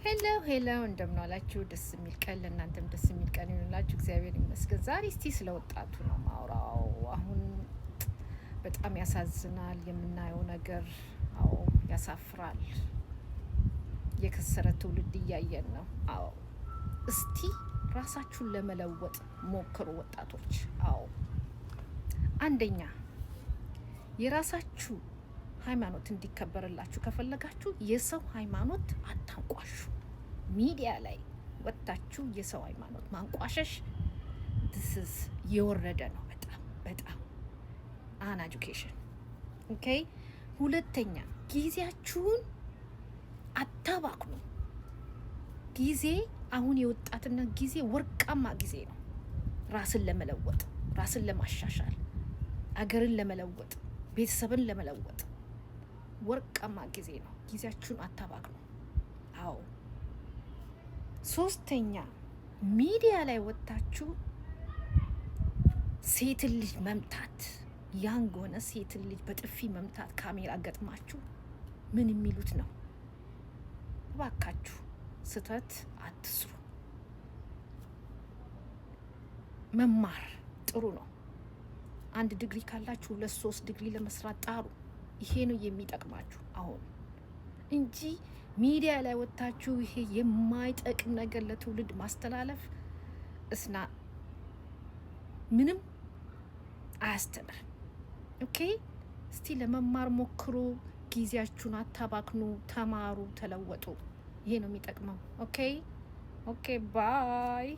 ሄሎ እንደምን ዋላችሁ? ደስ የሚል ቀን ለእናንተም ደስ የሚል ቀን ይሁንላችሁ። እግዚአብሔር ይመስገን። ዛሬ እስቲ ስለ ወጣቱ ነው ማውራው። አሁን በጣም ያሳዝናል የምናየው ነገር። አዎ ያሳፍራል። የከሰረ ትውልድ እያየን ነው። አዎ እስቲ ራሳችሁን ለመለወጥ ሞክሩ ወጣቶች። አዎ አንደኛ የራሳችሁ ሃይማኖት እንዲከበርላችሁ ከፈለጋችሁ የሰው ሃይማኖት አታንቋሹ። ሚዲያ ላይ ወጣችሁ የሰው ሃይማኖት ማንቋሸሽ this የወረደ ነው። በጣም አን ኤጁኬሽን ኦኬ። ሁለተኛ ጊዜያችሁን አታባክኑ። ጊዜ አሁን የወጣትነት ጊዜ ወርቃማ ጊዜ ነው። ራስን ለመለወጥ፣ ራስን ለማሻሻል፣ አገርን ለመለወጥ፣ ቤተሰብን ለመለወጥ ወርቃማ ጊዜ ነው። ጊዜያችሁን አታባክኑ። አዎ ሶስተኛ ሚዲያ ላይ ወጣችሁ ሴትን ልጅ መምታት፣ ያንግ ሆነ ሴትን ልጅ በጥፊ መምታት ካሜራ ገጥማችሁ ምን የሚሉት ነው? እባካችሁ ስህተት አትስሩ። መማር ጥሩ ነው። 1 ዲግሪ ካላችሁ 2-3 ዲግሪ ለመስራት ጣሩ። ይሄ ነው የሚጠቅማችሁ አሁን እንጂ ሚዲያ ላይ ወጣችሁ ይሄ የማይጠቅም ነገር ለትውልድ ማስተላለፍ እስና ምንም አያስተምርም። ኦኬ እስቲ ለመማር ሞክሩ። ጊዜያችሁን አታባክኑ። ተማሩ፣ ተለወጡ። ይሄ ነው የሚጠቅመው። ኦኬ ባይ